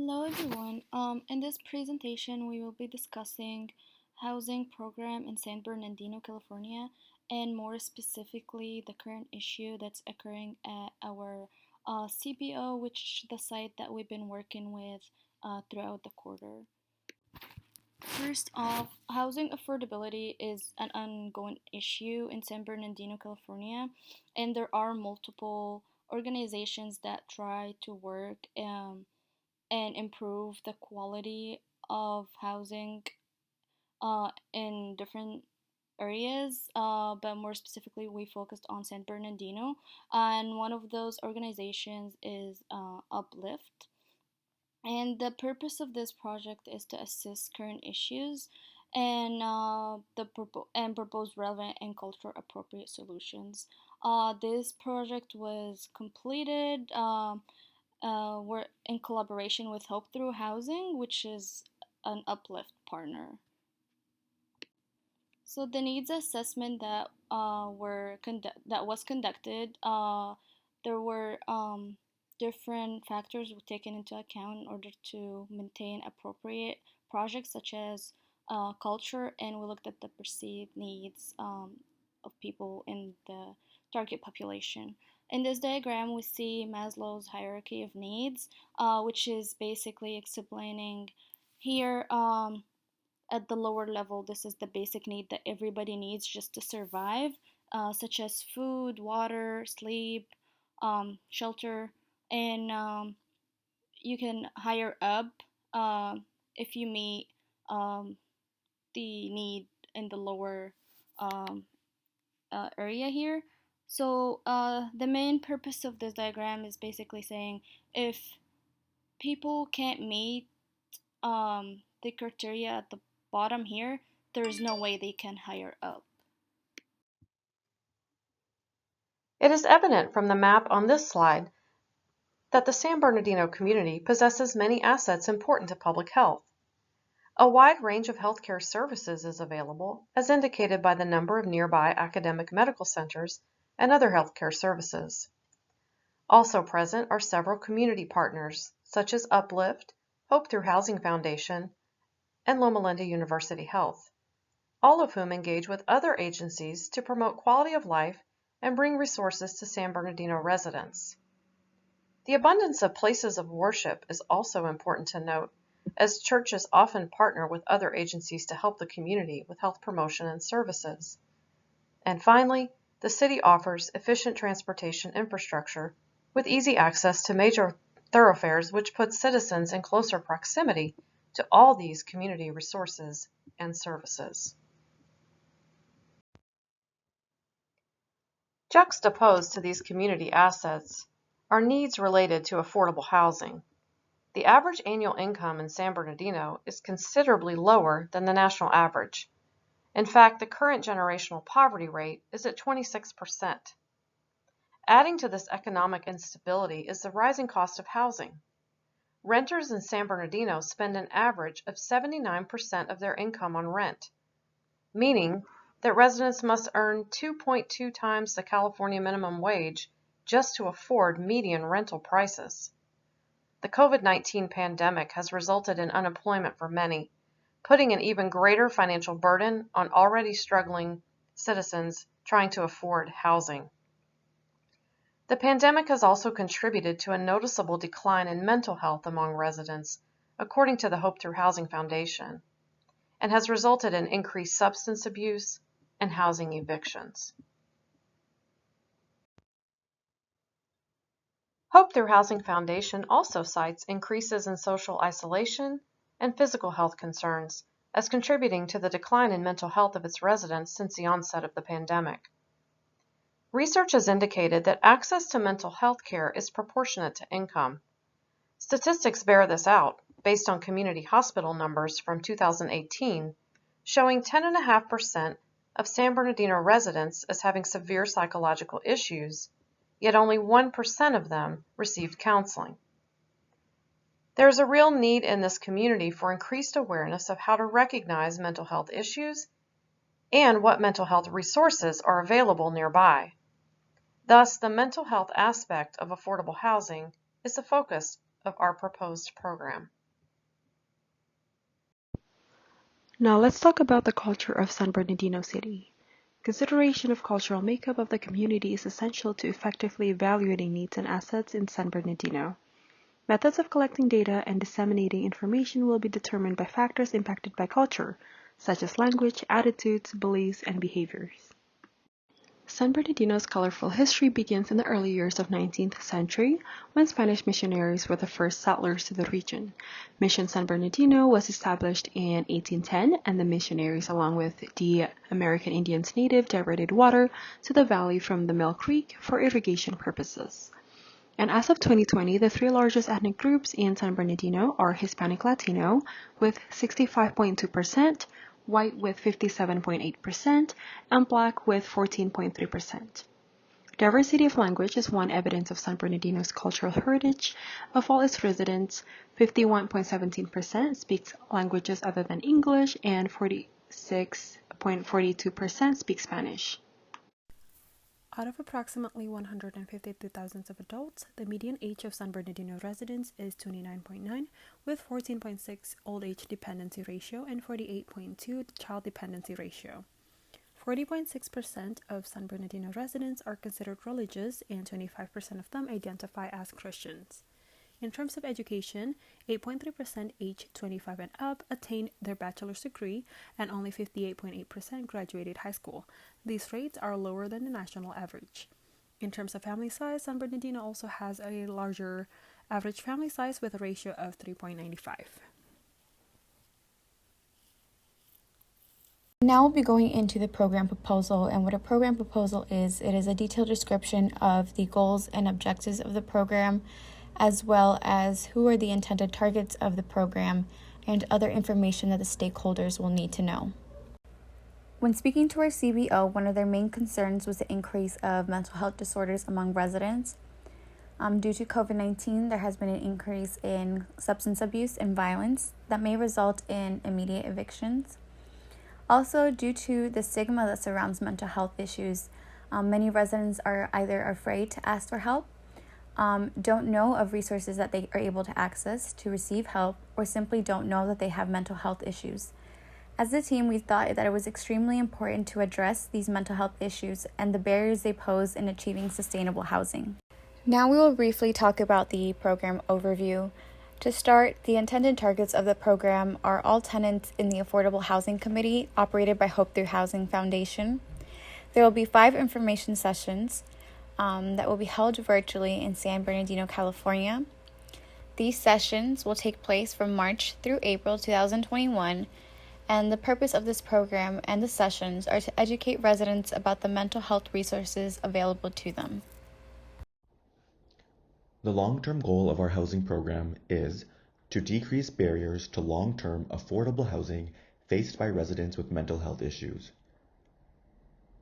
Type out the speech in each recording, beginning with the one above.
Hello everyone. In this presentation, we will be discussing housing program in San Bernardino, California, and more specifically the current issue that's occurring at our CBO, which is the site that we've been working with throughout the quarter. First off, housing affordability is an ongoing issue in San Bernardino, California, and there are multiple organizations that try to work and improve the quality of housing in different areas, but more specifically, we focused on San Bernardino, and one of those organizations is Uplift. And the purpose of this project is to assess current issues and and propose relevant and cultural appropriate solutions. This project was completed. We're in collaboration with Hope Through Housing, which is an Uplift partner. So the needs assessment that was conducted, there were different factors taken into account in order to maintain appropriate projects such as culture, and we looked at the perceived needs of people in the target population. In this diagram, we see Maslow's hierarchy of needs, which is basically explaining here. At the lower level, this is the basic need that everybody needs just to survive, such as food, water, sleep, shelter, and you can higher up uh, if you meet um, the need in the lower um, area here. So the main purpose of this diagram is basically saying if people can't meet the criteria at the bottom here, there is no way they can hire up. It is evident from the map on this slide that the San Bernardino community possesses many assets important to public health. A wide range of healthcare services is available, as indicated by the number of nearby academic medical centers and other healthcare services. Also present are several community partners, such as Uplift, Hope Through Housing Foundation, and Loma Linda University Health, all of whom engage with other agencies to promote quality of life and bring resources to San Bernardino residents. The abundance of places of worship is also important to note, as churches often partner with other agencies to help the community with health promotion and services. And finally, the city offers efficient transportation infrastructure with easy access to major thoroughfares, which puts citizens in closer proximity to all these community resources and services. Juxtaposed to these community assets are needs related to affordable housing. The average annual income in San Bernardino is considerably lower than the national average. In fact, the current generational poverty rate is at 26%. Adding to this economic instability is the rising cost of housing. Renters in San Bernardino spend an average of 79% of their income on rent, meaning that residents must earn 2.2 times the California minimum wage just to afford median rental prices. The COVID-19 pandemic has resulted in unemployment for many, putting an even greater financial burden on already struggling citizens trying to afford housing. The pandemic has also contributed to a noticeable decline in mental health among residents, according to the Hope Through Housing Foundation, and has resulted in increased substance abuse and housing evictions. Hope Through Housing Foundation also cites increases in social isolation and physical health concerns as contributing to the decline in mental health of its residents since the onset of the pandemic. Research has indicated that access to mental health care is proportionate to income. Statistics bear this out based on community hospital numbers from 2018, showing 10.5% of San Bernardino residents as having severe psychological issues, yet only 1% of them received counseling. There is a real need in this community for increased awareness of how to recognize mental health issues and what mental health resources are available nearby. Thus, the mental health aspect of affordable housing is the focus of our proposed program. Now let's talk about the culture of San Bernardino City. Consideration of cultural makeup of the community is essential to effectively evaluating needs and assets in San Bernardino. Methods of collecting data and disseminating information will be determined by factors impacted by culture, such as language, attitudes, beliefs, and behaviors. San Bernardino's colorful history begins in the early years of 19th century when Spanish missionaries were the first settlers to the region. Mission San Bernardino was established in 1810 and the missionaries along with the American Indians native diverted water to the valley from the Mill Creek for irrigation purposes. And as of 2020, the three largest ethnic groups in San Bernardino are Hispanic Latino with 65.2%, white with 57.8%, and black with 14.3%. Diversity of language is one evidence of San Bernardino's cultural heritage. Of all its residents, 51.17% speaks languages other than English and 46.42% speak Spanish. Out of approximately 152,000 of adults, the median age of San Bernardino residents is 29.9, with 14.6 old age dependency ratio and 48.2 child dependency ratio. 40.6% of San Bernardino residents are considered religious, and 25% of them identify as Christians. In terms of education, 8.3% aged 25 and up attained their bachelor's degree, and only 58.8% graduated high school. These rates are lower than the national average. In terms of family size, San Bernardino also has a larger average family size with a ratio of 3.95. Now we'll be going into the program proposal, and what a program proposal is, it is a detailed description of the goals and objectives of the program, as well as who are the intended targets of the program and other information that the stakeholders will need to know. When speaking to our CBO, one of their main concerns was the increase of mental health disorders among residents. Due to COVID-19, there has been an increase in substance abuse and violence that may result in immediate evictions. Also, due to the stigma that surrounds mental health issues, many residents are either afraid to ask for help, don't know of resources that they are able to access to receive help, or simply don't know that they have mental health issues. As a team, we thought that it was extremely important to address these mental health issues and the barriers they pose in achieving sustainable housing. Now we will briefly talk about the program overview. To start, the intended targets of the program are all tenants in the Affordable Housing Committee operated by Hope Through Housing Foundation. There will be 5 information sessions that will be held virtually in San Bernardino, California. These sessions will take place from March through April 2021, and the purpose of this program and the sessions are to educate residents about the mental health resources available to them. The long-term goal of our housing program is to decrease barriers to long-term affordable housing faced by residents with mental health issues.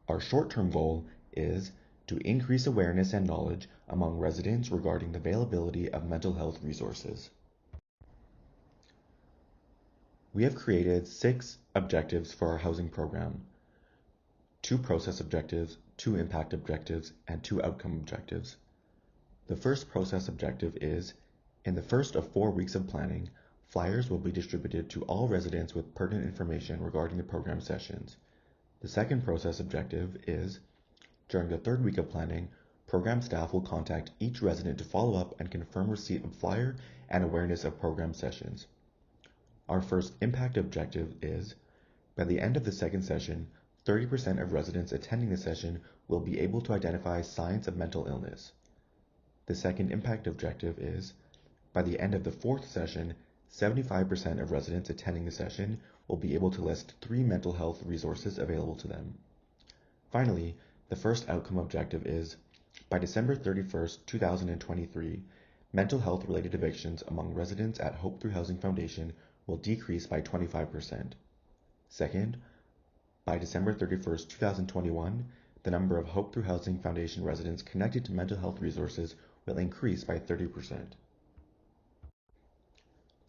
Our short-term goal is to increase awareness and knowledge among residents regarding the availability of mental health resources. We have created 6 objectives for our housing program: 2 process objectives, 2 impact objectives, and 2 outcome objectives. The first process objective is, in the first of 4 weeks of planning, flyers will be distributed to all residents with pertinent information regarding the program sessions. The second process objective is, during the 3rd week of planning, program staff will contact each resident to follow up and confirm receipt of flyer and awareness of program sessions. Our first impact objective is, by the end of the second session, 30% of residents attending the session will be able to identify signs of mental illness. The second impact objective is, by the end of the 4th session, 75% of residents attending the session will be able to list 3 mental health resources available to them. Finally, the first outcome objective is, by December 31st, 2023, mental health-related evictions among residents at Hope Through Housing Foundation will decrease by 25%. Second, by December 31st, 2021, the number of Hope Through Housing Foundation residents connected to mental health resources will increase by 30%.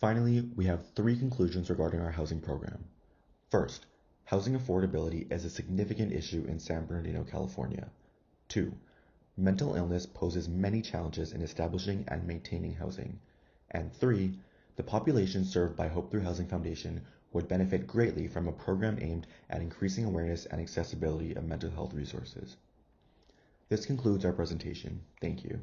Finally, we have 3 conclusions regarding our housing program. First, housing affordability is a significant issue in San Bernardino, California. 2. Mental illness poses many challenges in establishing and maintaining housing. And 3, the population served by Hope Through Housing Foundation would benefit greatly from a program aimed at increasing awareness and accessibility of mental health resources. This concludes our presentation. Thank you.